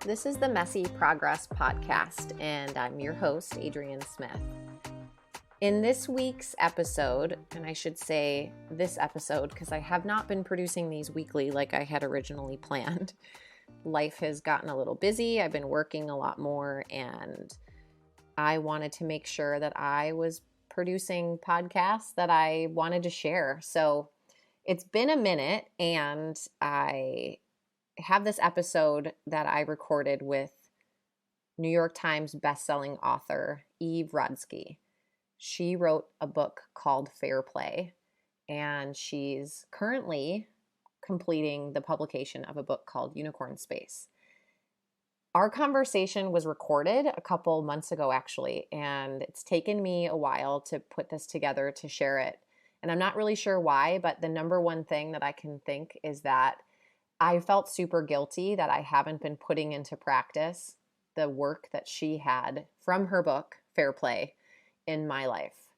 This is the Messy Progress Podcast, and I'm your host, Adrienne Smith. In this week's episode, and I should say this episode because I have not been producing these weekly like I had originally planned. Life has gotten a little busy. I've been working a lot more, and I wanted to make sure that I was producing podcasts that I wanted to share. So it's been a minute, and I have this episode that I recorded with New York Times bestselling author Eve Rodsky. She wrote a book called Fair Play, and she's currently completing the publication of a book called Unicorn Space. Our conversation was recorded a couple months ago, actually, and it's taken me a while to put this together to share it. And I'm not really sure why, but the number one thing that I can think is that I felt super guilty that I haven't been putting into practice the work that she had from her book, Fair Play, in my life.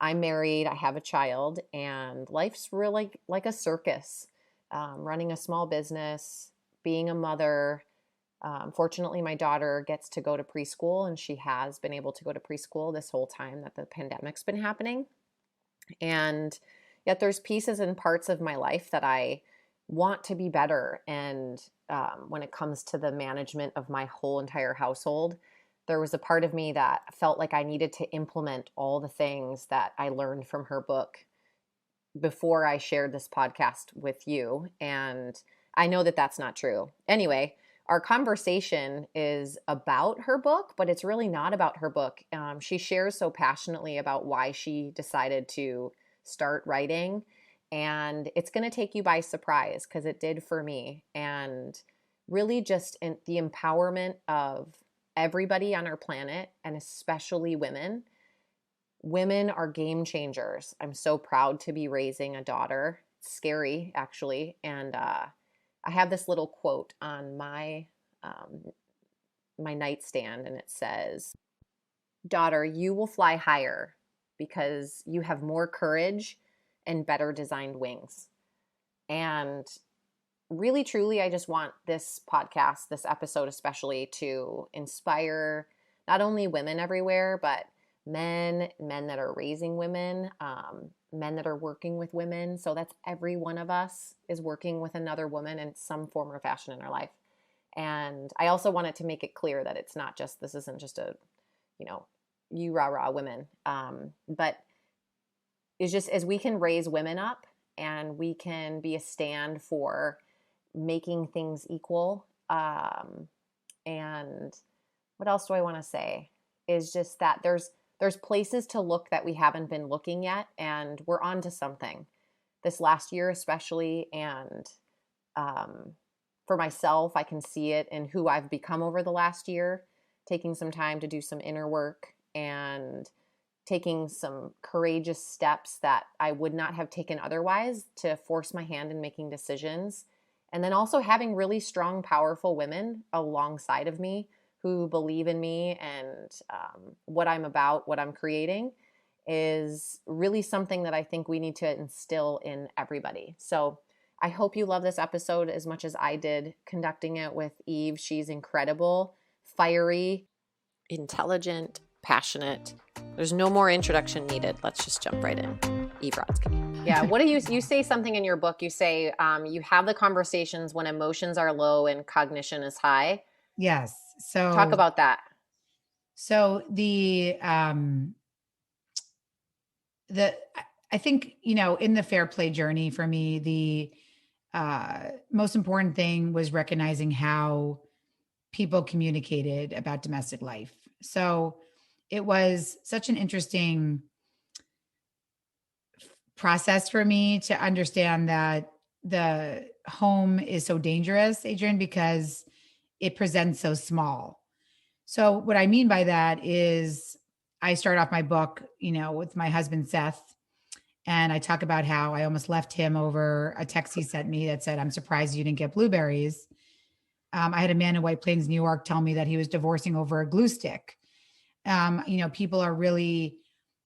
I'm married, I have a child, and life's really like a circus. Running a small business, being a mother. Fortunately, my daughter gets to go to preschool, and she has been able to go to preschool this whole time that the pandemic's been happening. And yet there's pieces and parts of my life that I want to be better. And when it comes to the management of my whole entire household, there was a part of me that felt like I needed to implement all the things that I learned from her book before I shared this podcast with you. And I know that that's not true. Anyway, our conversation is about her book, but it's really not about her book. She shares so passionately about why she decided to start writing. And it's going to take you by surprise because it did for me. And really just the empowerment of everybody on our planet, and especially women. Women are game changers. I'm so proud to be raising a daughter. It's scary, actually. And I have this little quote on my nightstand, and it says, "Daughter, you will fly higher because you have more courage and better designed wings." And really, truly, I just want this podcast, this episode especially, to inspire not only women everywhere, but men that are raising women, men that are working with women. So that's every one of us is working with another woman in some form or fashion in our life. And I also wanted to make it clear that it's not just, this isn't just a, you rah-rah women, but it's just as we can raise women up and we can be a stand for making things equal. And what else do I want to say is just that there's places to look that we haven't been looking yet, and we're on to something this last year, especially. And for myself, I can see it in who I've become over the last year, taking some time to do some inner work and taking some courageous steps that I would not have taken otherwise to force my hand in making decisions. And then also having really strong, powerful women alongside of me who believe in me and what I'm about, what I'm creating is really something that I think we need to instill in everybody. So I hope you love this episode as much as I did conducting it with Eve. She's incredible, fiery, intelligent, passionate. There's no more introduction needed. Let's just jump right in. Eve Rodsky. Yeah. What do you say something in your book? You say you have the conversations when emotions are low and cognition is high. Yes. So talk about that. So I think, in the fair play journey for me, the most important thing was recognizing how people communicated about domestic life. So it was such an interesting process for me to understand that the home is so dangerous, Adrienne, because it presents so small. So what I mean by that is I start off my book, with my husband, Seth, and I talk about how I almost left him over a text he sent me that said, "I'm surprised you didn't get blueberries." I had a man in White Plains, New York, tell me that he was divorcing over a glue stick. People are really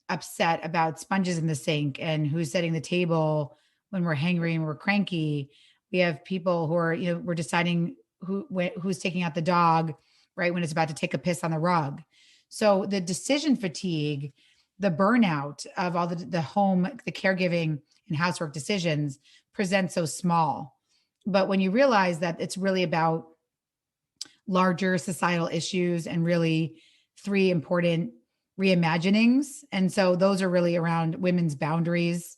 upset about sponges in the sink and who's setting the table when we're hangry and we're cranky. We have people who are, we're deciding who's taking out the dog, right, when it's about to take a piss on the rug. So the decision fatigue, the burnout of all the home, the caregiving and housework decisions present so small. But when you realize that it's really about larger societal issues and really three important reimaginings. And so those are really around women's boundaries,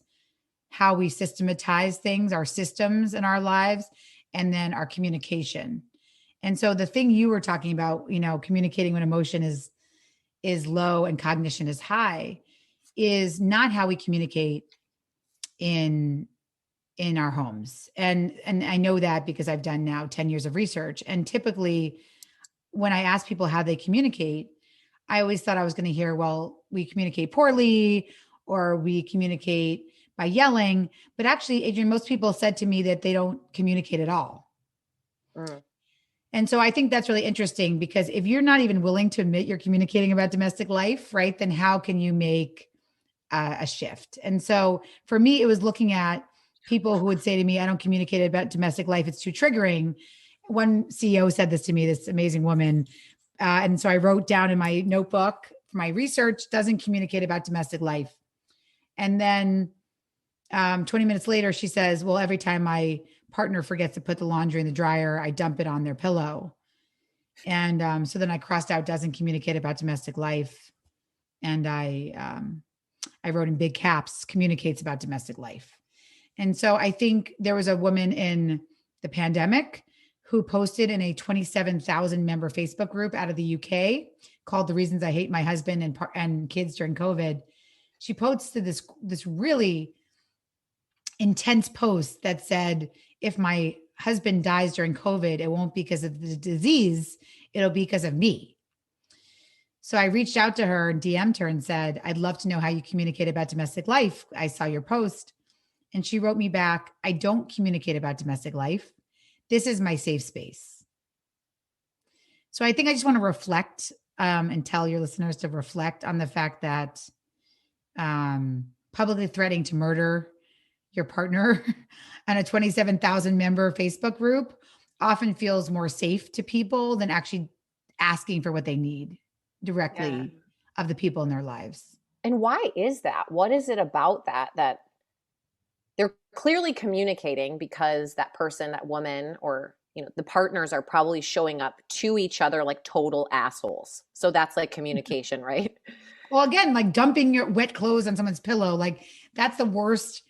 how we systematize things, our systems in our lives, and then our communication. And so the thing you were talking about, communicating when emotion is low and cognition is high, is not how we communicate in our homes. And I know that because I've done now 10 years of research. And typically when I ask people how they communicate, I always thought I was going to hear, well, we communicate poorly or we communicate by yelling. But actually, Adrienne, most people said to me that they don't communicate at all. Mm. And so I think that's really interesting, because if you're not even willing to admit you're communicating about domestic life, right, then how can you make a shift? And so for me, it was looking at people who would say to me, I don't communicate about domestic life, it's too triggering. One CEO said this to me, this amazing woman. And so I wrote down in my notebook for my research, doesn't communicate about domestic life. And then 20 minutes later, she says, well, every time my partner forgets to put the laundry in the dryer, I dump it on their pillow. And so then I crossed out doesn't communicate about domestic life. And I wrote in big caps, communicates about domestic life. And so I think there was a woman in the pandemic who posted in a 27,000 member Facebook group out of the UK called The Reasons I Hate My Husband and Kids During COVID. She posted this really intense post that said, if my husband dies during COVID, it won't be because of the disease, it'll be because of me. So I reached out to her and DM'd her and said, I'd love to know how you communicate about domestic life. I saw your post. And she wrote me back, I don't communicate about domestic life. This is my safe space. So I think I just want to reflect and tell your listeners to reflect on the fact that publicly threatening to murder your partner on a 27,000 member Facebook group often feels more safe to people than actually asking for what they need directly of the people in their lives. And why is that? What is it about that they're clearly communicating because that person, that woman, or the partners are probably showing up to each other like total assholes. So that's like communication, right? Well, again, like dumping your wet clothes on someone's pillow, like that's the worst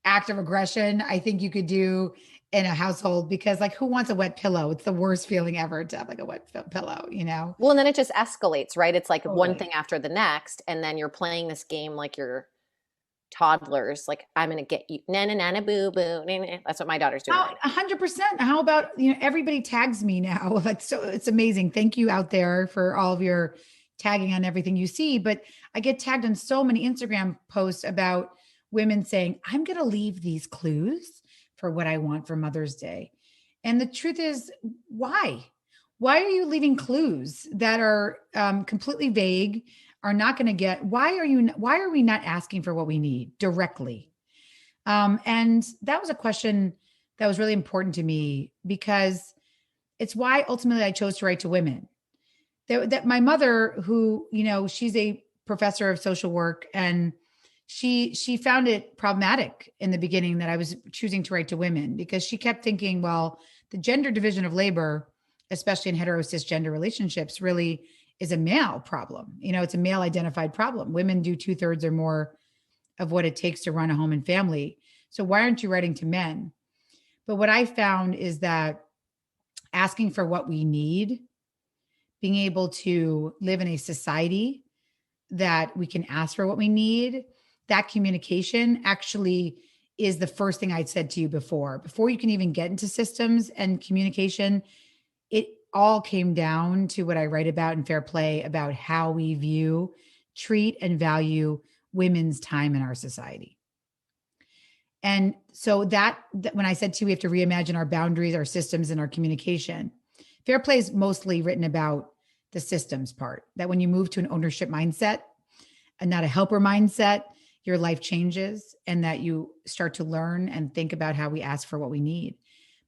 act of aggression I think you could do in a household, because like who wants a wet pillow? It's the worst feeling ever to have like a wet pillow, Well, and then it just escalates, right? It's like one thing after the next. And then you're playing this game like you're toddlers, like I'm going to get you, na boo boo. That's what my daughter's doing. 100%. How about, everybody tags me now. Like, so it's amazing. Thank you out there for all of your tagging on everything you see. But I get tagged on so many Instagram posts about women saying, I'm going to leave these clues for what I want for Mother's Day. And the truth is, why? Why are you leaving clues that are completely vague, are not going to get, why are we not asking for what we need directly? And that was a question that was really important to me, because it's why ultimately I chose to write to women. That my mother, who, she's a professor of social work, and she found it problematic in the beginning that I was choosing to write to women, because she kept thinking, well, the gender division of labor, especially in hetero cisgender relationships, really is a male problem. It's a male identified problem. Women do 2/3 or more of what it takes to run a home and family. So why aren't you writing to men? But what I found is that asking for what we need, being able to live in a society that we can ask for what we need, that communication actually is the first thing I said to you before you can even get into systems and communication. It all came down to what I write about in Fair Play, about how we view, treat, and value women's time in our society. And so that when I said to you, we have to reimagine our boundaries, our systems, and our communication, Fair Play is mostly written about the systems part, that when you move to an ownership mindset and not a helper mindset, your life changes, and that you start to learn and think about how we ask for what we need.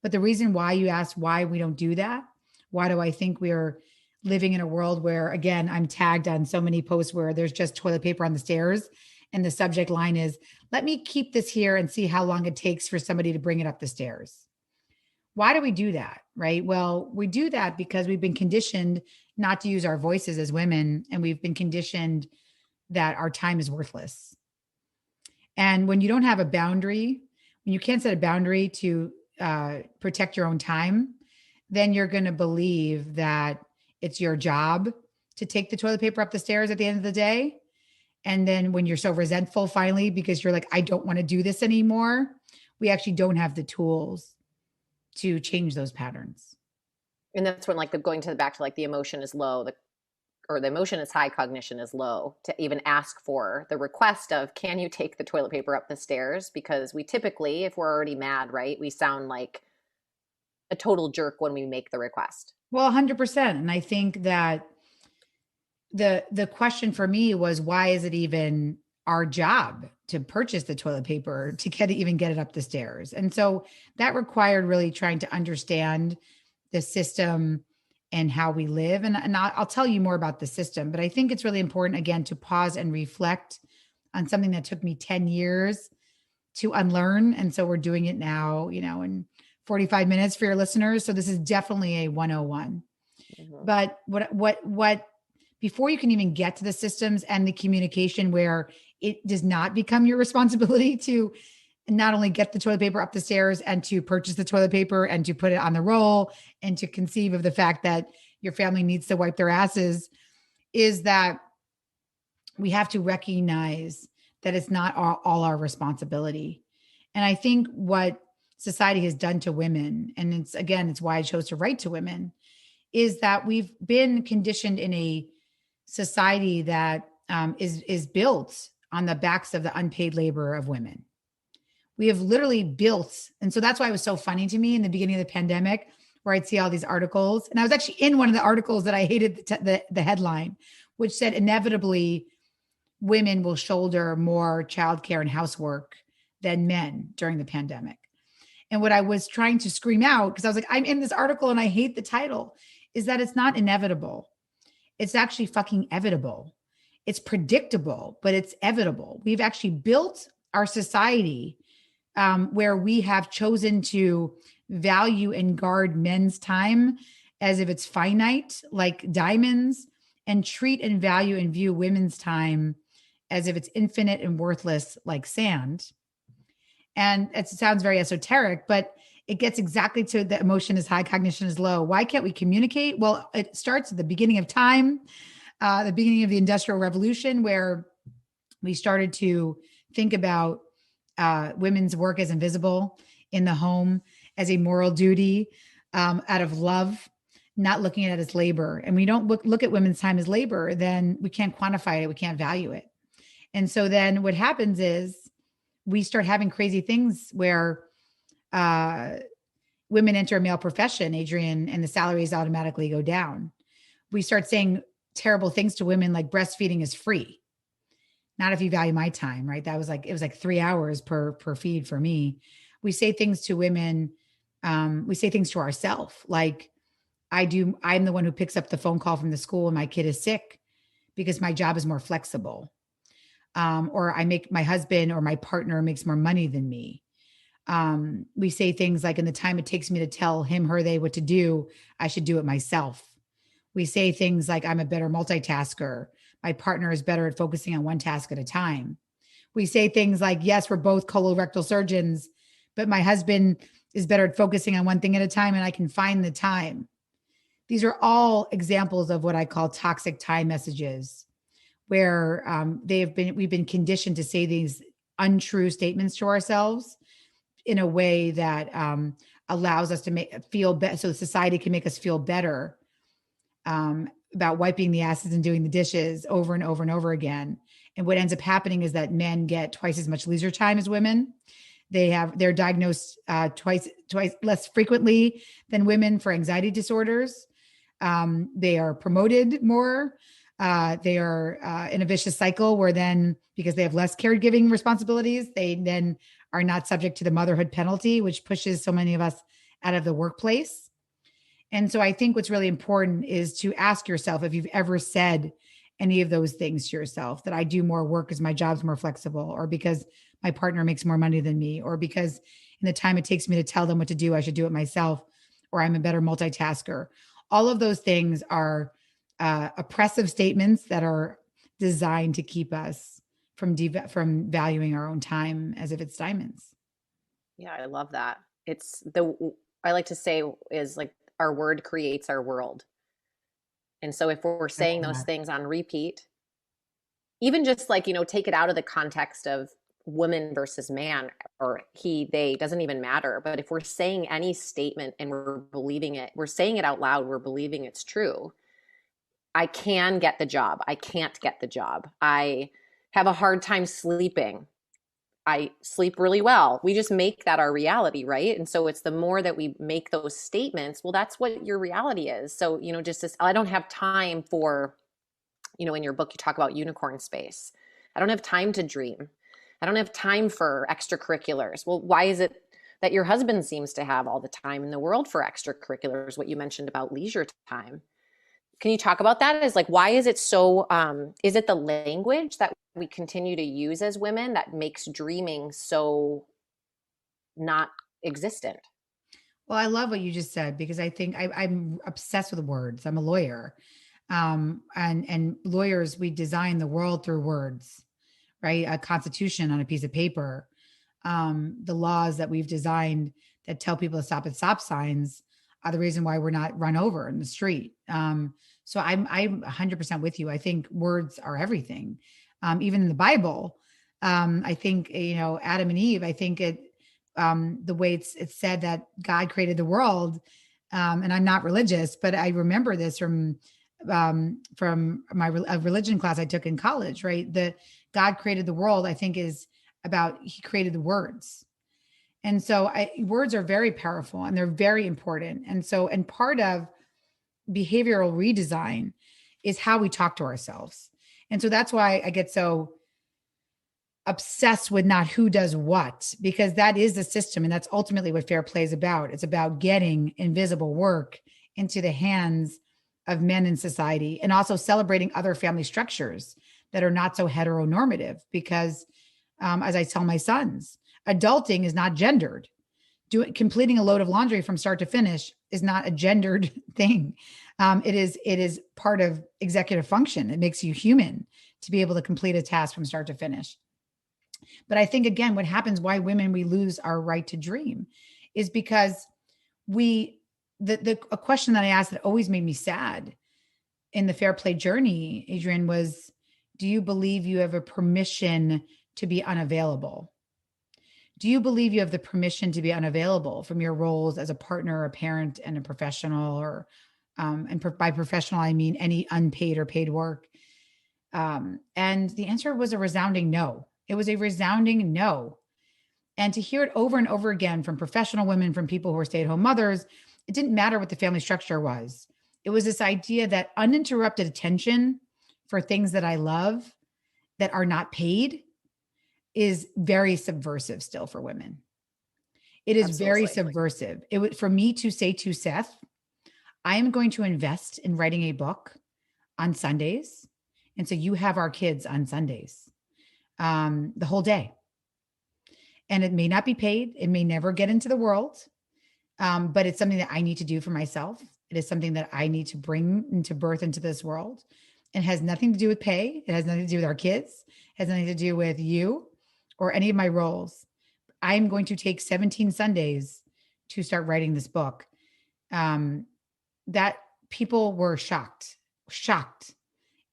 But the reason why you asked why we don't do that, why do I think we are living in a world where, again, I'm tagged on so many posts where there's just toilet paper on the stairs and the subject line is, let me keep this here and see how long it takes for somebody to bring it up the stairs. Why do we do that? Right? Well, we do that because we've been conditioned not to use our voices as women, and we've been conditioned that our time is worthless. And when you don't have a boundary, when you can't set a boundary to protect your own time, then you're going to believe that it's your job to take the toilet paper up the stairs at the end of the day. And then when you're so resentful finally, because you're like, I don't want to do this anymore, we actually don't have the tools to change those patterns. And that's when, like, going to the back to, like, the emotion is low, or the emotion is high, cognition is low, to even ask for the request of, can you take the toilet paper up the stairs? Because we typically, if we're already mad, right, we sound like a total jerk when we make the request. Well, 100%. And I think that the question for me was, why is it even our job to purchase the toilet paper to even get it up the stairs? And so that required really trying to understand the system and how we live. And I'll tell you more about the system, but I think it's really important, again, to pause and reflect on something that took me 10 years to unlearn. And so we're doing it now, in 45 minutes for your listeners. So this is definitely a 101. Mm-hmm. But what, before you can even get to the systems and the communication where it does not become your responsibility to not only get the toilet paper up the stairs and to purchase the toilet paper and to put it on the roll and to conceive of the fact that your family needs to wipe their asses, is that we have to recognize that it's not all our responsibility. And I think what society has done to women, and it's why I chose to write to women, is that we've been conditioned in a society that is built on the backs of the unpaid labor of women. We have literally built. And so that's why it was so funny to me in the beginning of the pandemic, where I'd see all these articles. And I was actually in one of the articles that I hated the headline, which said, inevitably, women will shoulder more childcare and housework than men during the pandemic. And what I was trying to scream out, because I was like, I'm in this article and I hate the title, is that it's not inevitable. It's actually fucking evitable. It's predictable, but it's evitable. We've actually built our society where we have chosen to value and guard men's time as if it's finite, like diamonds, and treat and value and view women's time as if it's infinite and worthless, like sand. And it sounds very esoteric, but it gets exactly to the emotion is high, cognition is low. Why can't we communicate? Well, it starts at the beginning of time, the beginning of the Industrial Revolution, where we started to think about women's work as invisible in the home, as a moral duty, out of love, not looking at it as labor. And we don't look at women's time as labor, then we can't quantify it. We can't value it. And so then what happens is we start having crazy things where women enter a male profession, Adrienne, and the salaries automatically go down. We start saying terrible things to women like breastfeeding is free. Not if you value my time, right? It was like 3 hours per feed for me. We say things to women. We say things to ourselves. Like I'm the one who picks up the phone call from the school when my kid is sick because my job is more flexible. Or my husband or my partner makes more money than me. We say things like, in the time it takes me to tell him, her, they what to do, I should do it myself. We say things like, I'm a better multitasker. My partner is better at focusing on one task at a time. We say things like, yes, we're both colorectal surgeons, but my husband is better at focusing on one thing at a time and I can find the time. These are all examples of what I call toxic time messages, where we've been conditioned to say these untrue statements to ourselves in a way that allows us to feel better, so society can make us feel better about wiping the asses and doing the dishes over and over and over again. And what ends up happening is that men get twice as much leisure time as women. They're diagnosed twice less frequently than women for anxiety disorders. They are promoted more. They are in a vicious cycle where then, because they have less caregiving responsibilities, they then are not subject to the motherhood penalty, which pushes so many of us out of the workplace. And so I think what's really important is to ask yourself if you've ever said any of those things to yourself, that I do more work because my job's more flexible, or because my partner makes more money than me, or because in the time it takes me to tell them what to do, I should do it myself, or I'm a better multitasker. All of those things are oppressive statements that are designed to keep us from valuing our own time as if it's diamonds. Yeah, I love that. I like to say is like our word creates our world. And so if we're I saying love those that. things on repeat, even just like, take it out of the context of woman versus man or he, they, doesn't even matter. But if we're saying any statement and we're believing it, we're saying it out loud, we're believing it's true. I can get the job. I can't get the job. I have a hard time sleeping. I sleep really well. We just make that our reality, right? And so it's the more that we make those statements, well, that's what your reality is. So, just this, I don't have time for, in your book, you talk about unicorn space. I don't have time to dream. I don't have time for extracurriculars. Well, why is it that your husband seems to have all the time in the world for extracurriculars? What you mentioned about leisure time. Can you talk about that? Is like, why is it so, is it the language that we continue to use as women that makes dreaming so not existent? Well, I love what you just said, because I think I'm obsessed with words. I'm a lawyer. And lawyers, we design the world through words, right? A constitution on a piece of paper. The laws that we've designed that tell people to stop at stop signs are the reason why we're not run over in the street. So I'm 100% with you. I think words are everything. Even in the Bible, I think, Adam and Eve, I think the way it's said that God created the world. And I'm not religious, but I remember this from my religion class I took in college, right? The God created the world, I think, is about, he created the words. And so words are very powerful and they're very important. And part of behavioral redesign is how we talk to ourselves. And so that's why I get so obsessed with not who does what, because that is the system. And that's ultimately what fair play is about. It's about getting invisible work into the hands of men in society, and also celebrating other family structures that are not so heteronormative. Because as I tell my sons, adulting is not gendered. Completing a load of laundry from start to finish is not a gendered thing. It is part of executive function. It makes you human to be able to complete a task from start to finish. But I think, again, what happens, why women, we lose our right to dream, is because a question that I asked that always made me sad in the fair play journey, Adrienne, was, do you believe you have a permission to be unavailable? Do you believe you have the permission to be unavailable from your roles as a partner, a parent, and a professional, or by professional, I mean any unpaid or paid work? And the answer was a resounding no. It was a resounding no. And to hear it over and over again from professional women, from people who are stay-at-home mothers, it didn't matter what the family structure was. It was this idea that uninterrupted attention for things that I love that are not paid is very subversive still for women. It is very subversive. It would, for me to say to Seth, I am going to invest in writing a book on Sundays. And so you have our kids on Sundays, the whole day. And it may not be paid. It may never get into the world. But it's something that I need to do for myself. It is something that I need to bring into birth into this world. It has nothing to do with pay. It has nothing to do with our kids. It has nothing to do with you or any of my roles. I'm going to take 17 Sundays to start writing this book. That people were shocked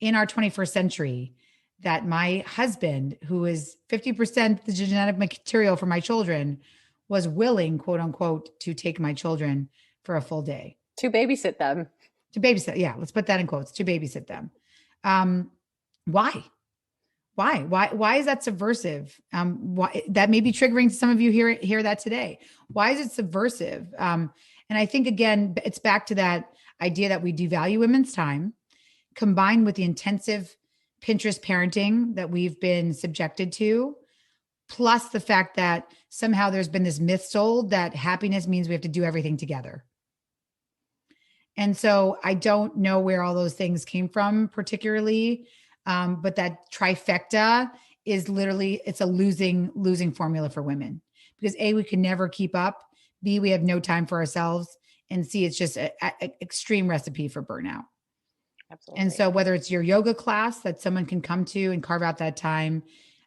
in our 21st century that my husband, who is 50% the genetic material for my children, was willing, quote unquote, to take my children for a full day. To babysit them. To babysit. Yeah. Let's put that in quotes, to babysit them. Why? Why is that subversive? Why that may be triggering to some of you hear that today. Why is it subversive? And I think, again, it's back to that idea that we devalue women's time, combined with the intensive Pinterest parenting that we've been subjected to, plus the fact that somehow there's been this myth sold that happiness means we have to do everything together. And so I don't know where all those things came from particularly. But that trifecta is literally, it's a losing formula for women, because A, we can never keep up. B, we have no time for ourselves. And C, it's just an extreme recipe for burnout. Absolutely. And so whether it's your yoga class that someone can come to and carve out that time,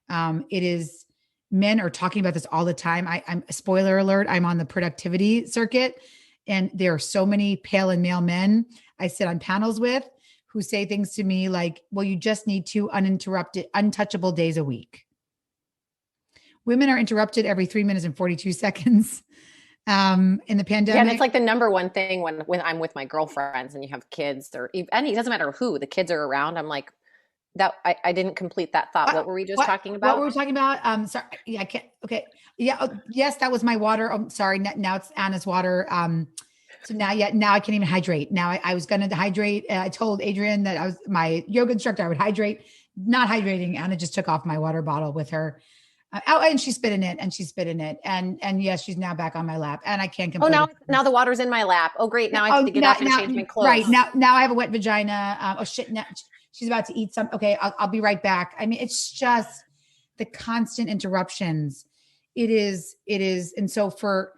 it is, men are talking about this all the time. I'm spoiler alert, I'm on the productivity circuit, and there are so many pale and male men I sit on panels with who say things to me like, well, you just need 2 uninterrupted, untouchable days a week. Women are interrupted every 3 minutes and 42 seconds. In the pandemic. Yeah, and it's like the number one thing when I'm with my girlfriends and you have kids, or any, it doesn't matter who, the kids are around. I'm like, that I didn't complete that thought. What were we just talking about? What were we talking about? Sorry. Yeah, I can't. Okay. Yeah. Oh, yes, that was my water. Oh, sorry. Now it's Anna's water. So now I can't even hydrate. Now I was going to hydrate. I told Adrian that I was my yoga instructor. I would hydrate, not hydrating. Anna just took off my water bottle with her. And she spit in it, and yes, she's now back on my lap, and I can't complete. Oh, now the water's in my lap. Oh, great! Now I have to get up and change my clothes. Right now I have a wet vagina. Oh shit! Now she's about to eat some. Okay, I'll be right back. I mean, it's just the constant interruptions. It is, and so for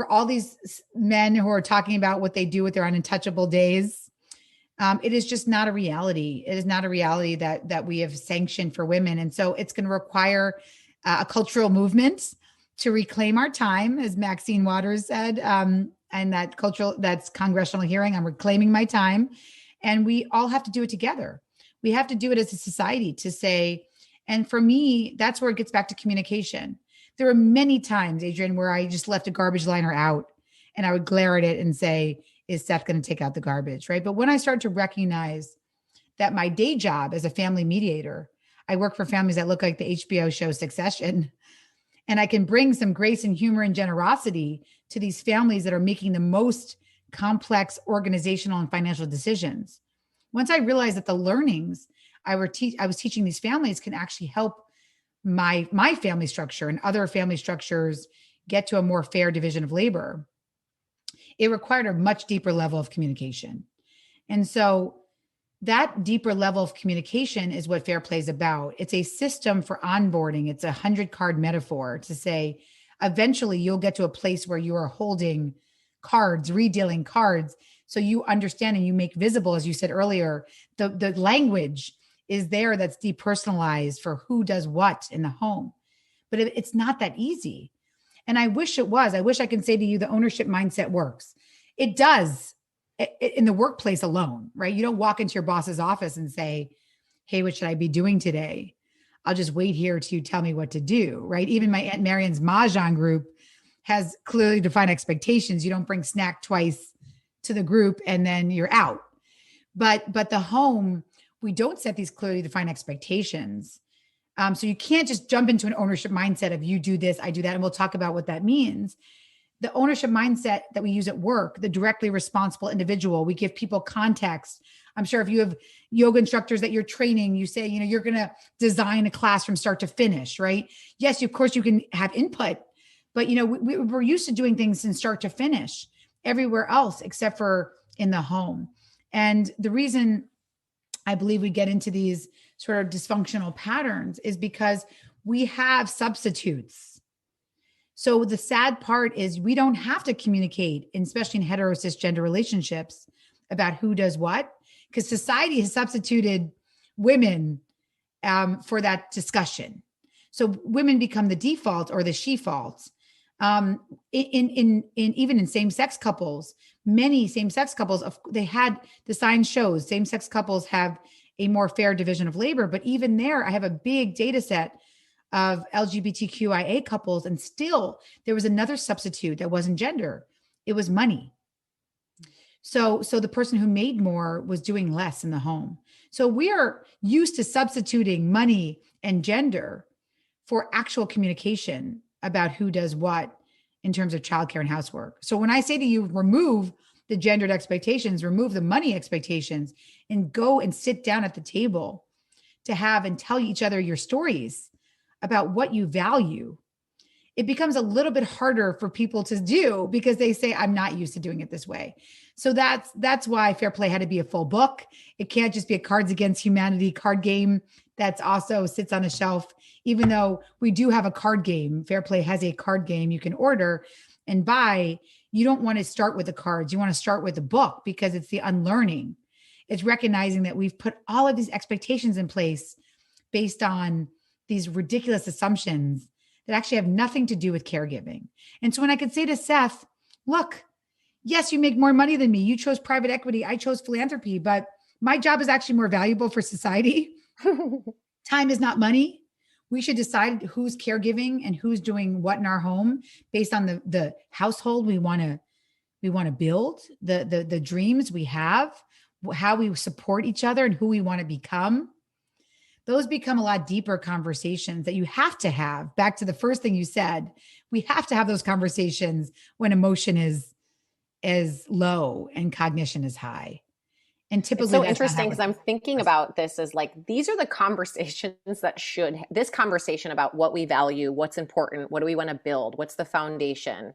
all these men who are talking about what they do with their untouchable days, it is just not a reality. It is not a reality that we have sanctioned for women, and so it's going to require a cultural movement to reclaim our time, as Maxine Waters said, and that's congressional hearing. I'm reclaiming my time, and we all have to do it together. We have to do it as a society to say, and for me, that's where it gets back to communication. There were many times, Adrian, where I just left a garbage liner out and I would glare at it and say, is Seth going to take out the garbage? Right. But when I started to recognize that my day job as a family mediator, I work for families that look like the HBO show Succession, and I can bring some grace and humor and generosity to these families that are making the most complex organizational and financial decisions. Once I realized that the learnings I was teaching these families can actually help my family structure and other family structures get to a more fair division of labor, it required a much deeper level of communication. And so that deeper level of communication is what fair play is about. It's a system for onboarding. It's a 100-card metaphor to say, eventually you'll get to a place where you are holding cards, redealing cards. So you understand and you make visible, as you said earlier, the language is there that's depersonalized for who does what in the home. But it's not that easy. And I wish it was. I wish I can say to you, the ownership mindset works. It does. In the workplace alone, right? You don't walk into your boss's office and say, hey, what should I be doing today? I'll just wait here till you tell me what to do, right? Even my Aunt Marian's Mahjong group has clearly defined expectations. You don't bring snack twice to the group and then you're out. But the home, we don't set these clearly defined expectations. So you can't just jump into an ownership mindset of you do this, I do that. And we'll talk about what that means. The ownership mindset that we use at work, the directly responsible individual, we give people context. I'm sure if you have yoga instructors that you're training, you say, you're going to design a class from start to finish, right? Yes, of course you can have input, but we're used to doing things in start to finish everywhere else except for in the home. And the reason I believe we get into these sort of dysfunctional patterns is because we have substitutes. So the sad part is we don't have to communicate, especially in hetero cisgender relationships, about who does what, because society has substituted women for that discussion. So women become the default or the she-fault. Even in same-sex couples, many same-sex couples, they had the science shows same-sex couples have a more fair division of labor, but even there, I have a big data set of LGBTQIA couples, and still there was another substitute that wasn't gender. It was money. So the person who made more was doing less in the home. So we are used to substituting money and gender for actual communication about who does what in terms of childcare and housework. So when I say to you, remove the gendered expectations, remove the money expectations, and go and sit down at the table to have and tell each other your stories about what you value, it becomes a little bit harder for people to do because they say, I'm not used to doing it this way. So that's why Fair Play had to be a full book. It can't just be a Cards Against Humanity card game that's also sits on a shelf. Even though we do have a card game, Fair Play has a card game you can order and buy. You don't want to start with the cards. You want to start with the book because it's the unlearning. It's recognizing that we've put all of these expectations in place based on these ridiculous assumptions that actually have nothing to do with caregiving. And so when I could say to Seth, look, yes, you make more money than me. You chose private equity. I chose philanthropy, but my job is actually more valuable for society. Time is not money. We should decide who's caregiving and who's doing what in our home based on the household we want to build, the dreams we have, how we support each other and who we want to become. Those become a lot deeper conversations that you have to have. Back to the first thing you said, we have to have those conversations when emotion is low and cognition is high. And typically, it's so interesting because I'm thinking about this as like, these are the conversations that this conversation about what we value, what's important, what do we want to build, what's the foundation,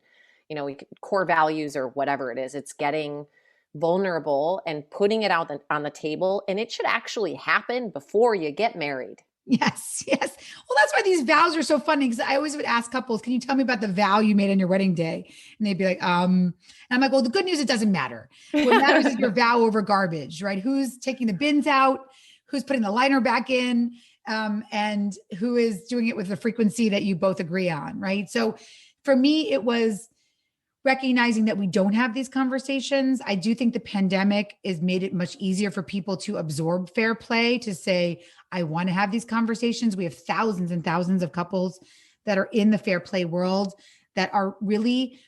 core values or whatever it is. It's getting vulnerable and putting it out on the table. And it should actually happen before you get married. Yes. Well, that's why these vows are so funny. Because I always would ask couples, can you tell me about the vow you made on your wedding day? And they'd be like, and I'm like, well, the good news, it doesn't matter. What matters is your vow over garbage, right? Who's taking the bins out, who's putting the liner back in, and who is doing it with the frequency that you both agree on, right? So for me, it was recognizing that we don't have these conversations. I do think the pandemic has made it much easier for people to absorb Fair Play, to say, I want to have these conversations. We have thousands and thousands of couples that are in the Fair Play world that are really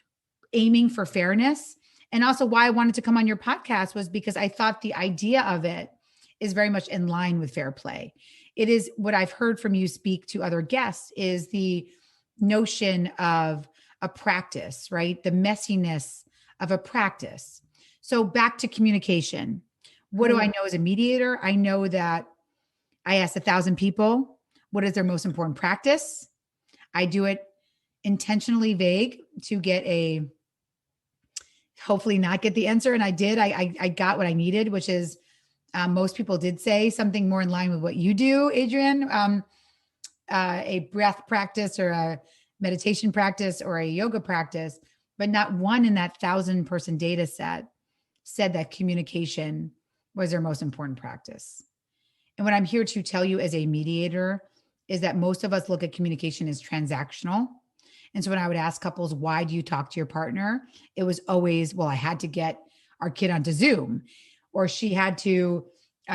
aiming for fairness. And also why I wanted to come on your podcast was because I thought the idea of it is very much in line with Fair Play. It is what I've heard from you speak to other guests is the notion of a practice, right? The messiness of a practice. So back to communication. What do I know as a mediator? I know that I asked 1,000 people, what is their most important practice? I do it intentionally vague to get hopefully not get the answer. And I did, I got what I needed, which is most people did say something more in line with what you do, Adrienne, a breath practice or a meditation practice or a yoga practice, but not one in that 1,000-person data set said that communication was their most important practice. And what I'm here to tell you as a mediator is that most of us look at communication as transactional. And so when I would ask couples, why do you talk to your partner? It was always, well, I had to get our kid onto Zoom, or she had to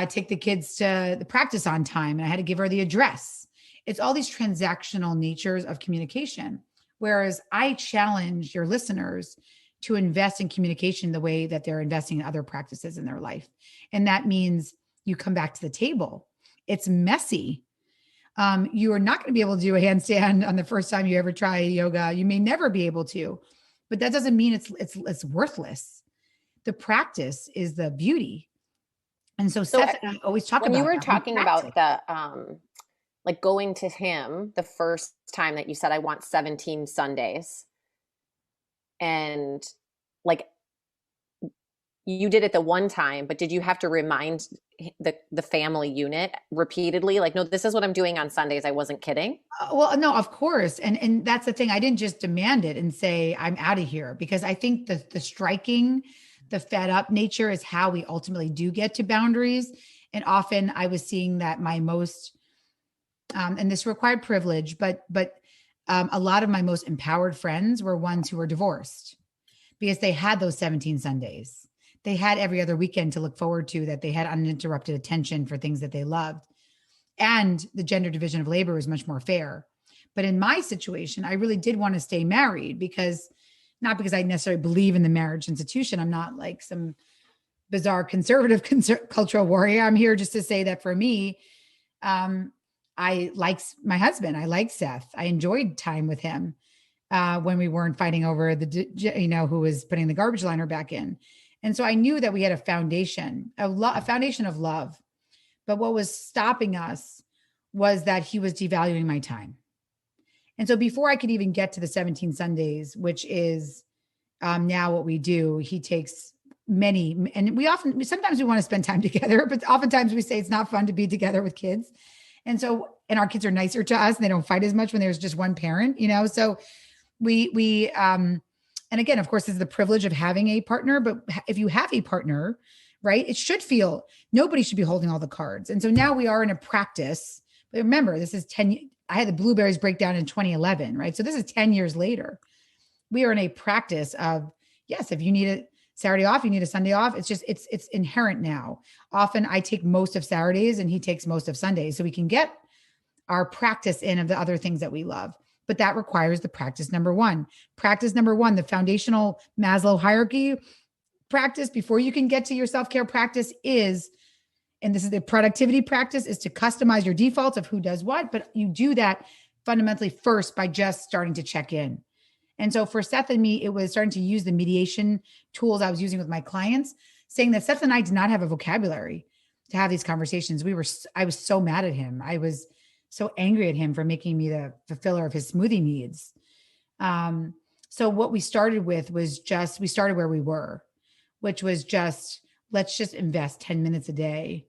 take the kids to the practice on time, and I had to give her the address. It's all these transactional natures of communication. Whereas I challenge your listeners to invest in communication the way that they're investing in other practices in their life. And that means you come back to the table. It's messy. You are not going to be able to do a handstand on the first time you ever try yoga. You may never be able to, but that doesn't mean it's worthless. The practice is the beauty. And so Seth and I always talk about when you were talking about the like going to him the first time that you said, I want 17 Sundays. And like you did it the one time, but did you have to remind the family unit repeatedly? Like, no, this is what I'm doing on Sundays. I wasn't kidding. Well, no, of course. And that's the thing. I didn't just demand it and say, I'm out of here, because I think the striking, the fed up nature is how we ultimately do get to boundaries. And often I was seeing that my most, and this required privilege, but a lot of my most empowered friends were ones who were divorced because they had those 17 Sundays. They had every other weekend to look forward to, that they had uninterrupted attention for things that they loved. And the gender division of labor was much more fair. But in my situation, I really did want to stay married, not because I necessarily believe in the marriage institution. I'm not like some bizarre conservative cultural warrior. I'm here just to say that for me, I liked my husband. I liked Seth. I enjoyed time with him when we weren't fighting over who was putting the garbage liner back in. And so I knew that we had a foundation, a foundation of love. But what was stopping us was that he was devaluing my time. And so before I could even get to the 17 Sundays, which is now what we do, he takes many, and sometimes we want to spend time together, but oftentimes we say it's not fun to be together with kids. And our kids are nicer to us and they don't fight as much when there's just one parent, so and again, of course, this is the privilege of having a partner, but if you have a partner, right, it should feel nobody should be holding all the cards. And so now we are in a practice, but remember, this is I had the blueberries breakdown in 2011, right? So this is 10 years later. We are in a practice of, yes, if you need a Saturday off, you need a Sunday off. It's inherent now. Often I take most of Saturdays and he takes most of Sundays. So we can get our practice in of the other things that we love. But that requires the practice number one. Practice number one, the foundational Maslow hierarchy practice before you can get to your self-care practice is, and this is the productivity practice, is to customize your defaults of who does what. But you do that fundamentally first by just starting to check in. And so for Seth and me, it was starting to use the mediation tools I was using with my clients, saying that Seth and I did not have a vocabulary to have these conversations. I was so mad at him. I was so angry at him for making me the fulfiller of his smoothie needs. So what we started with was we started where we were, which was let's just invest 10 minutes a day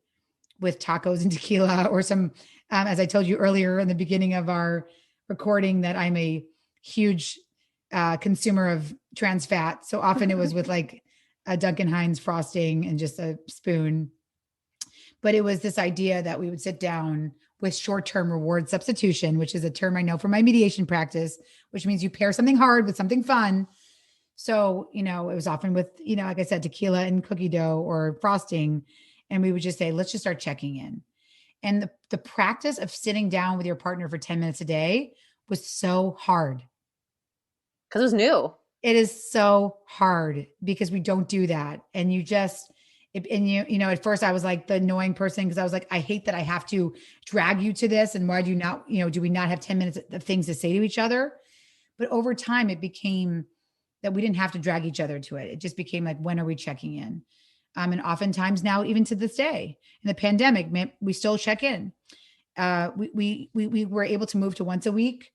with tacos and tequila or some, as I told you earlier in the beginning of our recording, that I'm a huge consumer of trans fat. So often it was with like a Duncan Hines frosting and just a spoon. But it was this idea that we would sit down with short-term reward substitution, which is a term I know from my mediation practice, which means you pair something hard with something fun. So, it was often with, like I said, tequila and cookie dough or frosting. And we would just say, let's just start checking in. And the practice of sitting down with your partner for 10 minutes a day was so hard. Because it was new. It is so hard because we don't do that. And at first I was like the annoying person because I was like, I hate that I have to drag you to this. And why do you not, do we not have 10 minutes of things to say to each other? But over time, it became that we didn't have to drag each other to it. It just became like, when are we checking in? And oftentimes now, even to this day, in the pandemic, we still check in. We were able to move to once a week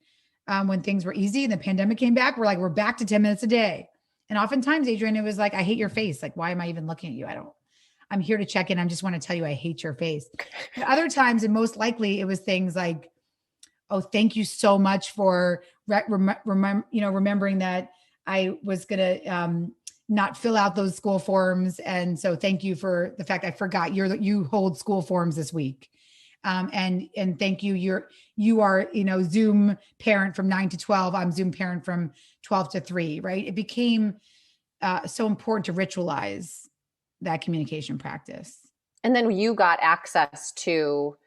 when things were easy and the pandemic came back. We're back to 10 minutes a day. And oftentimes, Adrienne, it was like, I hate your face. Like, why am I even looking at you? I'm here to check in. I just want to tell you, I hate your face. But other times, and most likely it was things like, oh, thank you so much for remembering that I was going to not fill out those school forms. And so thank you for the fact I forgot you hold school forms this week. And thank you. You are, Zoom parent from 9 to 12. I'm Zoom parent from 12 to 3, right? It became so important to ritualize that communication practice. And then you got access to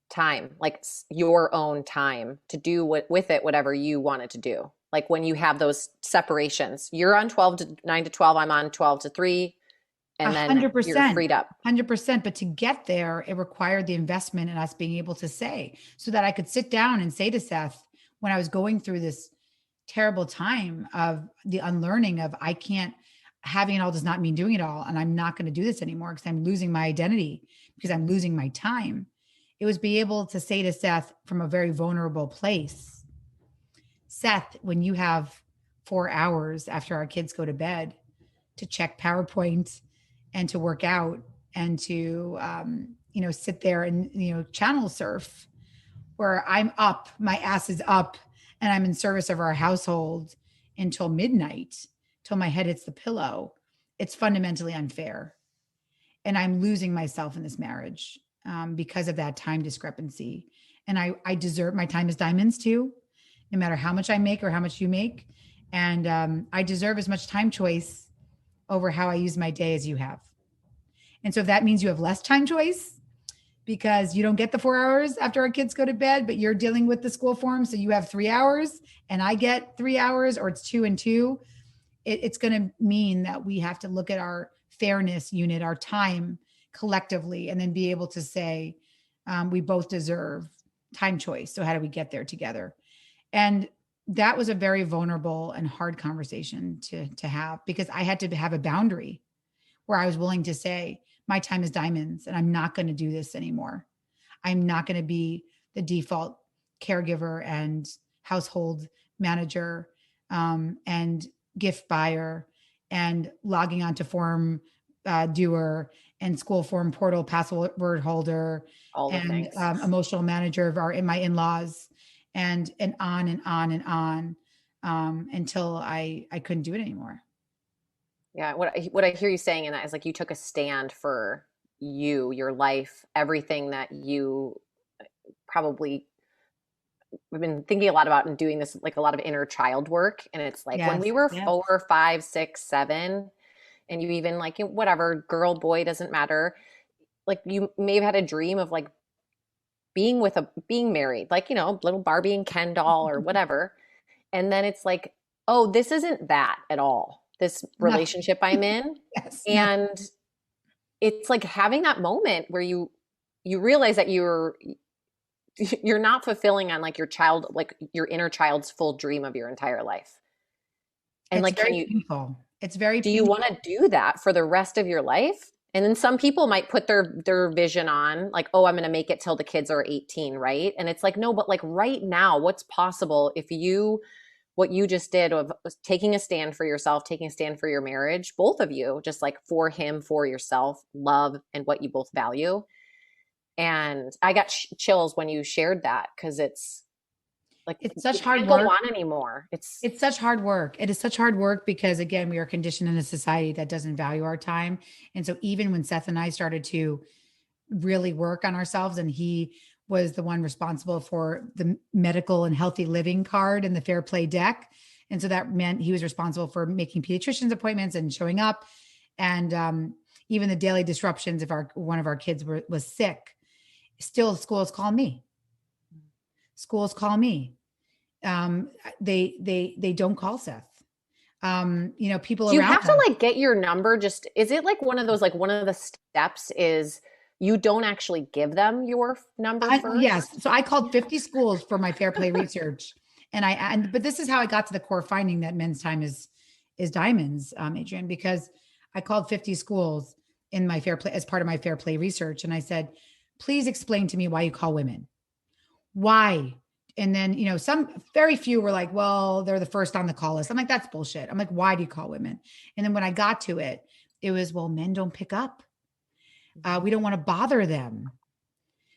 time, like your own time to do with it, whatever you wanted to do. Like when you have those separations, you're on 9 to 12, I'm on 12 to 3. And 100%, then you're freed up. 100%. But to get there, it required the investment in us being able to say, so that I could sit down and say to Seth, when I was going through this terrible time of the unlearning of, having it all does not mean doing it all. And I'm not going to do this anymore because I'm losing my identity, because I'm losing my time. It was be able to say to Seth from a very vulnerable place, Seth, when you have 4 hours after our kids go to bed to check PowerPoint and to work out and to, sit there and, channel surf, where I'm up, my ass is up, and I'm in service of our household until midnight, till my head hits the pillow. It's fundamentally unfair. And I'm losing myself in this marriage because of that time discrepancy. And I deserve, my time is diamonds too, no matter how much I make or how much you make. And I deserve as much time choice over how I use my day as you have. And so if that means you have less time choice because you don't get the 4 hours after our kids go to bed, but you're dealing with the school form, so you have 3 hours and I get 3 hours, or it's 2 and 2, it's going to mean that we have to look at our fairness unit, our time collectively, and then be able to say, we both deserve time choice. So how do we get there together? And that was a very vulnerable and hard conversation to have, because I had to have a boundary where I was willing to say, my time is diamonds and I'm not going to do this anymore. I'm not going to be the default caregiver and household manager, and gift buyer, and logging onto form doer, and school form portal password holder, All the and things. emotional manager of my in-laws, and on and on and on, until I couldn't do it anymore. Yeah. What I hear you saying in that is like you took a stand for you, your life, everything that you probably we've been thinking a lot about and doing this like a lot of inner child work. And it's like when we Yes. were Yes. 4, 5, 6, 7, and you even like whatever, girl, boy, doesn't matter. Like you may have had a dream of like being married, like, little Barbie and Ken doll or whatever. And then it's like, oh, this isn't that at all, this Nothing. relationship I'm in. Yes. Nothing. And it's like having that moment where you realize that you're not fulfilling on like your inner child's full dream of your entire life. And It's like, very painful. It's very do you painful. want to do that for the rest of your life? And then some people might put their vision on like, oh, I'm going to make it till the kids are 18, right? And it's like, no, but like right now, what's possible if what you just did of taking a stand for yourself, taking a stand for your marriage, both of you, just like for him, for yourself, love, and what you both value. And I got chills when you shared that, because it's like It's such it hard can't go work. on anymore. It's It's such hard work. It is such hard work because, again, we are conditioned in a society that doesn't value our time. And so even when Seth and I started to really work on ourselves, and he was the one responsible for the medical and healthy living card and the fair play deck. And so that meant he was responsible for making pediatrician's appointments and showing up. And even the daily disruptions if one of our kids was sick, still schools call me. Schools call me. They don't call Seth. People do you around have them. to like get your number? Just is it like one of those, like one of the steps is you don't actually give them your number first? Yes. So I called 50 schools for my fair play research. But this is how I got to the core finding that men's time is diamonds, Adrienne, because I called 50 schools in my fair play as part of my fair play research. And I said, please explain to me why you call women. Why? And then, some very few were like, well, they're the first on the call list. I'm like, that's bullshit. I'm like, why do you call women? And then when I got to it, it was, well, men don't pick up. We don't want to bother them.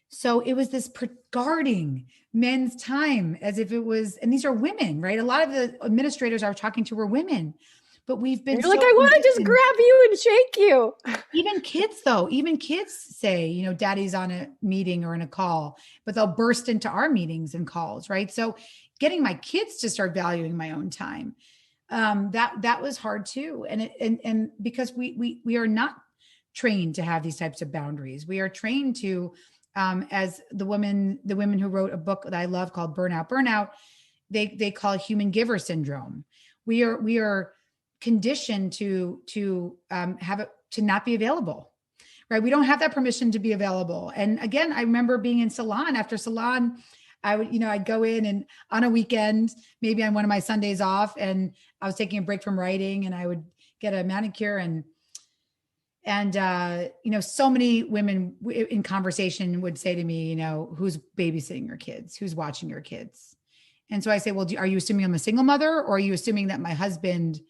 So it was this guarding men's time as if it was, and these are women, right? A lot of the administrators I was talking to were women, but we've been You're like, I want to just grab you and shake you. Even kids say, daddy's on a meeting or in a call, but they'll burst into our meetings and calls, right? So getting my kids to start valuing my own time, that was hard too. And because we are not trained to have these types of boundaries. We are trained to, as the women who wrote a book that I love called Burnout, they call it human giver syndrome. We are conditioned to have it to not be available, right? We don't have that permission to be available. And again, I remember being in salon after salon. I'd go in and on a weekend, maybe on one of my Sundays off, and I was taking a break from writing, and I would get a manicure and so many women in conversation would say to me, who's babysitting your kids? Who's watching your kids? And so I say, well, are you assuming I'm a single mother, or are you assuming that my husband's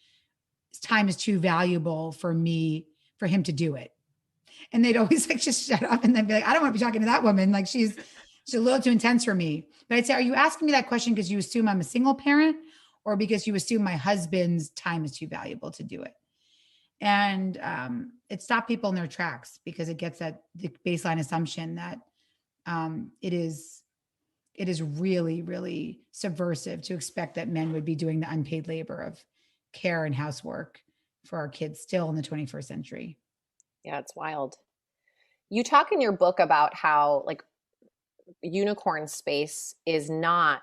time is too valuable for him to do it? And they'd always like, just shut up. And then be like, I don't want to be talking to that woman. Like she's a little too intense for me. But I'd say, are you asking me that question because you assume I'm a single parent, or because you assume my husband's time is too valuable to do it? And it stopped people in their tracks, because it gets at the baseline assumption that it is really, really subversive to expect that men would be doing the unpaid labor of care and housework for our kids still in the 21st century. Yeah, it's wild. You talk in your book about how like unicorn space is not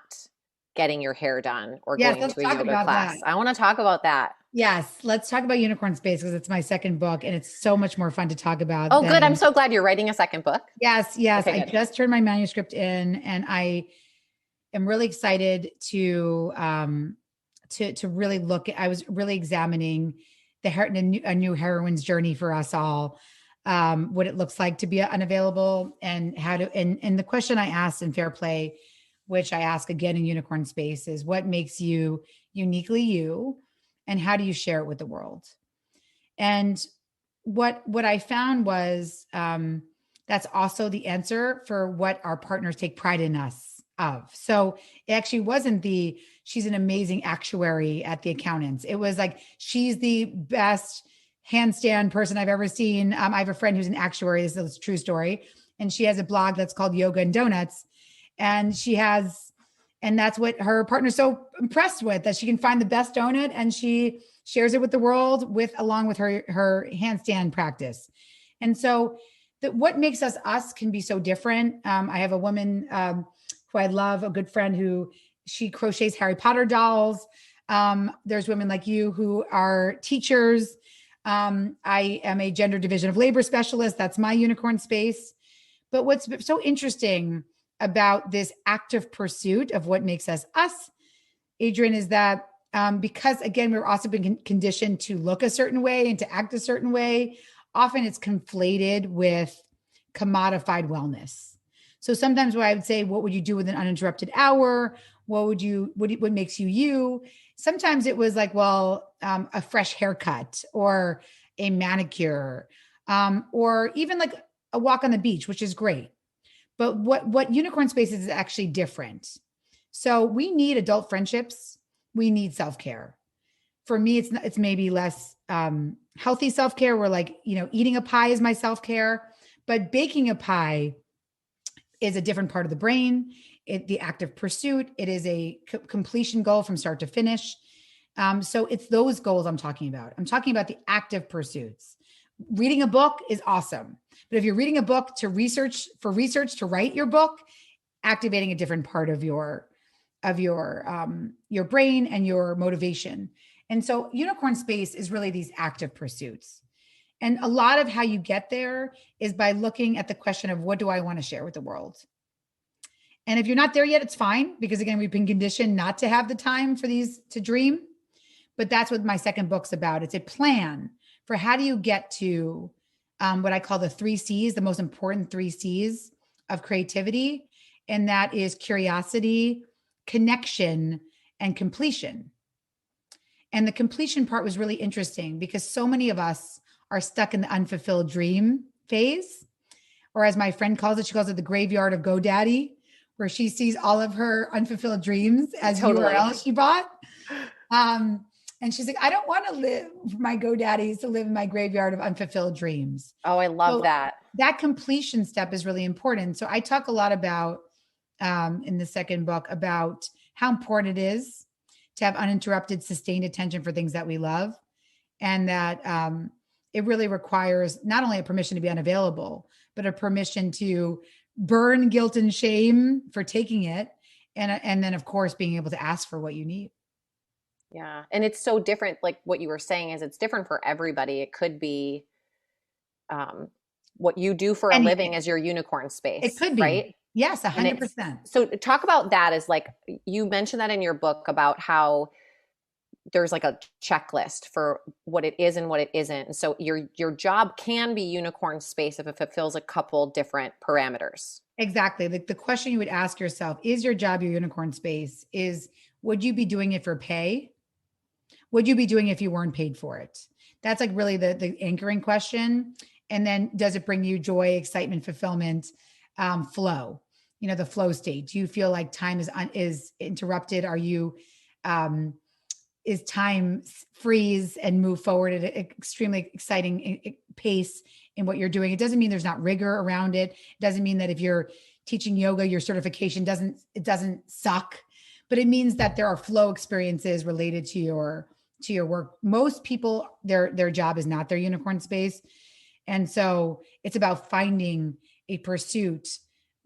getting your hair done or going to a yoga class. I want to talk about that. Yes, let's talk about unicorn space, because it's my second book and it's so much more fun to talk about. Oh, good. I'm so glad you're writing a second book. Yes. Okay, I just turned my manuscript in, and I am really excited to really look at, I was really examining a new heroine's journey for us all, what it looks like to be unavailable, and how to, and the question I asked in Fair Play which I ask again in Unicorn Space, is what makes you uniquely you, and how do you share it with the world? And what I found was that's also the answer for what our partners take pride in us of. So it actually wasn't she's an amazing actuary at the accountants. It was like, she's the best handstand person I've ever seen. I have a friend who's an actuary. This is a true story. And she has a blog that's called Yoga and Donuts. And that's what her partner's so impressed with, that she can find the best donut and she shares it with the world along with her handstand practice. And so what makes us can be so different. I have a woman who I love, a good friend who she crochets Harry Potter dolls. There's women like you who are teachers. I am a gender division of labor specialist. That's my Unicorn Space. But what's so interesting about this active pursuit of what makes us, Adrienne, is that because, again, we're also been conditioned to look a certain way and to act a certain way, often it's conflated with commodified wellness. So sometimes what I would say, what would you do with an uninterrupted hour? What makes you you? Sometimes it was like, well, a fresh haircut or a manicure, or even like a walk on the beach, which is great. But what Unicorn Space is actually different. So we need adult friendships. We need self-care. For me, it's maybe less healthy self-care, where like, eating a pie is my self-care, but baking a pie is a different part of the brain. The active pursuit, it is a completion goal from start to finish. So it's those goals I'm talking about. I'm talking about the active pursuits. Reading a book is awesome. But if you're reading a book to research to write your book, activating a different part of your brain and your motivation. And so Unicorn Space is really these active pursuits. And a lot of how you get there is by looking at the question of, what do I want to share with the world? And if you're not there yet, it's fine, because again, we've been conditioned not to have the time for these to dream. But that's what my second book's about. It's a plan for how do you get to what I call the 3 C's, the most important 3 C's of creativity. And that is curiosity, connection, and completion. And the completion part was really interesting because so many of us are stuck in the unfulfilled dream phase, or as my friend calls it, she calls it the graveyard of GoDaddy, where she sees all of her unfulfilled dreams as URLs she bought. And she's like, I don't want to live my GoDaddies to live in my graveyard of unfulfilled dreams. Oh, I love that. That completion step is really important. So I talk a lot about, in the second book, about how important it is to have uninterrupted, sustained attention for things that we love. And that it really requires not only a permission to be unavailable, but a permission to burn guilt and shame for taking it. And then, of course, being able to ask for what you need. Yeah. And it's so different. Like what you were saying is it's different for everybody. It could be what you do for a living as your Unicorn Space. It could be. Right? Yes, 100%. So talk about that as like, you mentioned that in your book about how there's like a checklist for what it is and what it isn't. And so your job can be Unicorn Space if it fulfills a couple different parameters. Exactly. The question you would ask yourself, is your job your Unicorn Space? Would you be doing it for pay? Would you be doing it if you weren't paid for it? That's like really the anchoring question. And then, does it bring you joy, excitement, fulfillment, flow? The flow state. Do you feel like time is interrupted? Are you, is time freeze and move forward at an extremely exciting pace in what you're doing? It doesn't mean there's not rigor around it. It doesn't mean that if you're teaching yoga, your certification doesn't suck, but it means that there are flow experiences related to your work. Most people, their job is not their Unicorn Space. And so it's about finding a pursuit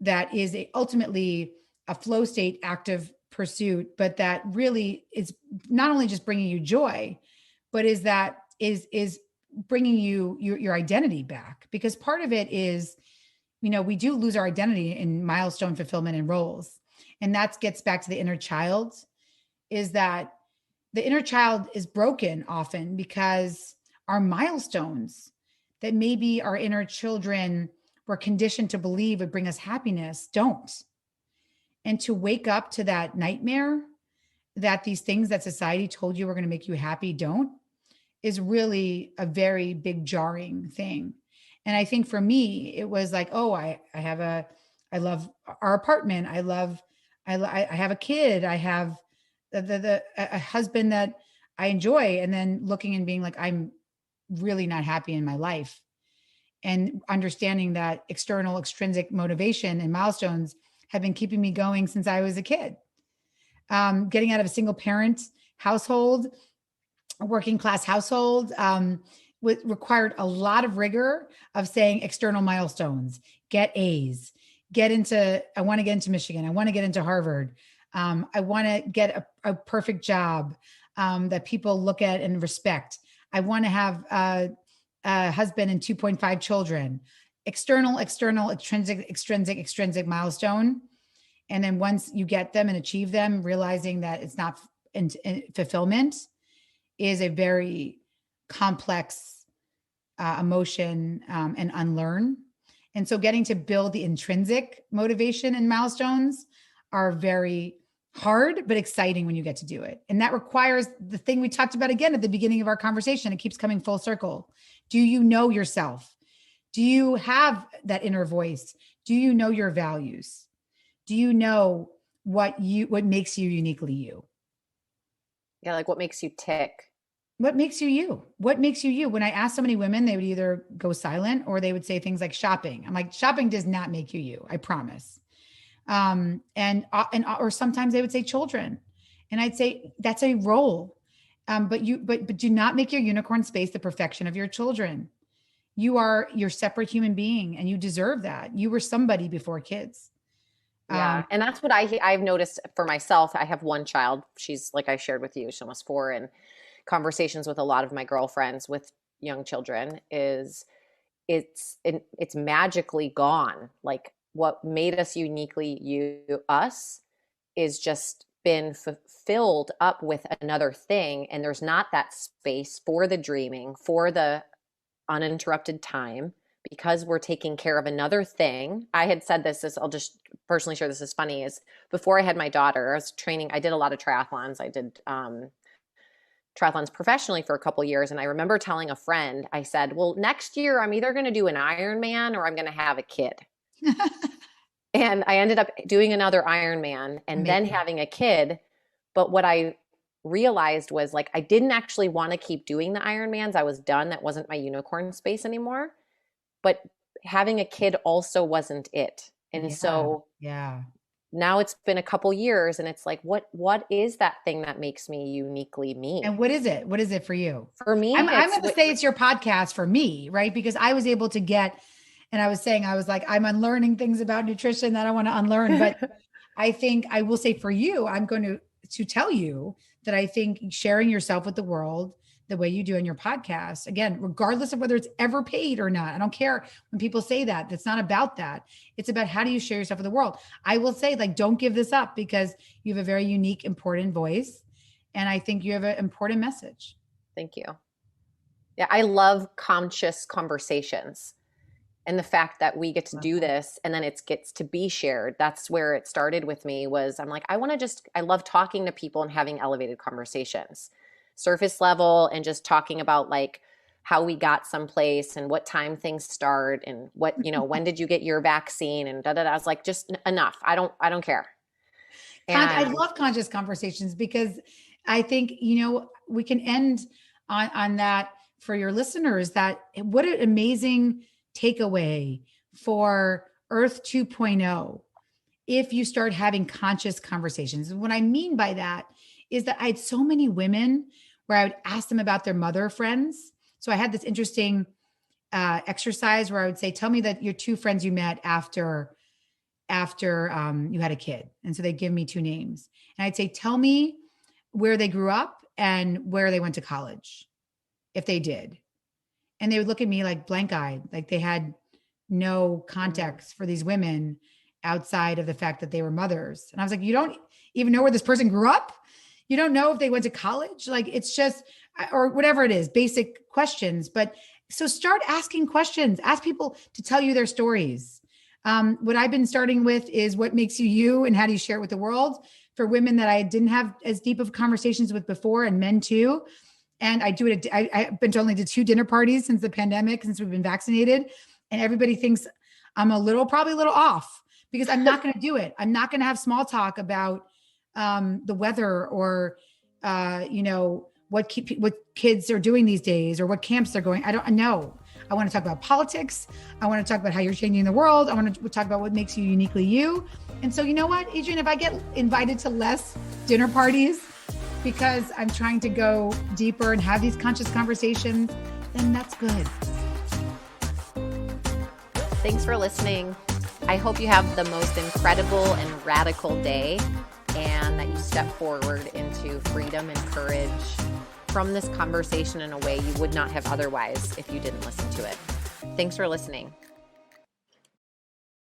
that is ultimately a flow state, active pursuit, but that really is not only just bringing you joy, but is bringing you your identity back. Because part of it is, we do lose our identity in milestone fulfillment and roles. And that gets back to the inner child, is that the inner child is broken often because our milestones that maybe our inner children were conditioned to believe would bring us happiness don't. And to wake up to that nightmare that these things that society told you were going to make you happy don't is really a very big jarring thing. And I think for me, it was like, oh, I love our apartment. I have a kid. I have a husband that I enjoy. And then looking and being like, I'm really not happy in my life. And understanding that external, extrinsic motivation and milestones have been keeping me going since I was a kid. Getting out of a single parent household, a working class household, required a lot of rigor of saying external milestones, get A's, I want to get into Michigan. I want to get into Harvard. I want to get a perfect job that people look at and respect. I want to have a husband and 2.5 children. External, extrinsic milestone. And then once you get them and achieve them, realizing that it's not in fulfillment is a very complex emotion and unlearn. And so getting to build the intrinsic motivation and milestones are very hard, but exciting when you get to do it. And that requires the thing we talked about again at the beginning of our conversation. It keeps coming full circle. Do you know yourself? Do you have that inner voice? Do you know your values? Do you know what makes you uniquely you? Yeah, like what makes you tick? What makes you you? What makes you you? When I ask so many women, they would either go silent or they would say things like shopping. I'm like, shopping does not make you you, I promise. Or sometimes they would say children. And I'd say that's a role. But do not make your unicorn space the perfection of your children. You are your separate human being and you deserve that. You were somebody before kids. Yeah. And that's what I've noticed for myself. I have one child. She's, like I shared with you, she's almost 4, and conversations with a lot of my girlfriends with young children is it's magically gone. Like what made us uniquely us is just been filled up with another thing. And there's not that space for the dreaming, for the uninterrupted time, because we're taking care of another thing. I had said this, I'll just personally share this as funny, is before I had my daughter, I was training, I did a lot of triathlons. I did triathlons professionally for a couple of years. And I remember telling a friend, I said, well, next year I'm either going to do an Ironman or I'm going to have a kid. And I ended up doing another Ironman and then having a kid. But what I realized was like, I didn't actually want to keep doing the Ironmans. I was done. That wasn't my unicorn space anymore. But having a kid also wasn't it. And so now it's been a couple years and it's like, what is that thing that makes me uniquely me? And what is it? What is it for you? For me, I'm going to say it's your podcast for me, right? Because I was able to get, and I was saying, I was like, I'm unlearning things about nutrition that I want to unlearn. But I think I will say for you, I'm going to tell you that I think sharing yourself with the world the way you do in your podcast, again, regardless of whether it's ever paid or not, I don't care when people say that. That's not about that. It's about how do you share yourself with the world. I will say, like, don't give this up because you have a very unique, important voice. And I think you have an important message. Thank you. Yeah, I love conscious conversations. And the fact that we get to do this and then it gets to be shared. That's where it started with me was I'm like, I love talking to people and having elevated conversations. Surface level and just talking about like how we got someplace and what time things start and what, when did you get your vaccine and I was like, just enough. I don't care. And I love conscious conversations because I think, we can end on that for your listeners, that what an amazing takeaway for Earth 2.0 if you start having conscious conversations. And what I mean by that is that I had so many women where I would ask them about their mother friends. So I had this interesting exercise where I would say, tell me that your 2 friends you met after you had a kid. And so they give me 2 names. And I'd say, tell me where they grew up and where they went to college, if they did. And they would look at me like blank-eyed, like they had no context for these women outside of the fact that they were mothers. And I was like, you don't even know where this person grew up? You don't know if they went to college? Like it's just, or whatever it is, basic questions. But so start asking questions, ask people to tell you their stories. What I've been starting with is what makes you you and how do you share it with the world for women that I didn't have as deep of conversations with before, and men too. And I do it. I've been to only to 2 dinner parties since the pandemic, since we've been vaccinated. And everybody thinks I'm probably a little off because I'm not going to do it. I'm not going to have small talk about the weather or, what kids are doing these days or what camps they're going. I don't know. I want to talk about politics. I want to talk about how you're changing the world. I want to talk about what makes you uniquely you. And so, you know what, Adrienne, if I get invited to less dinner parties because I'm trying to go deeper and have these conscious conversations, then that's good. Thanks for listening. I hope you have the most incredible and radical day, and that you step forward into freedom and courage from this conversation in a way you would not have otherwise if you didn't listen to it. Thanks for listening.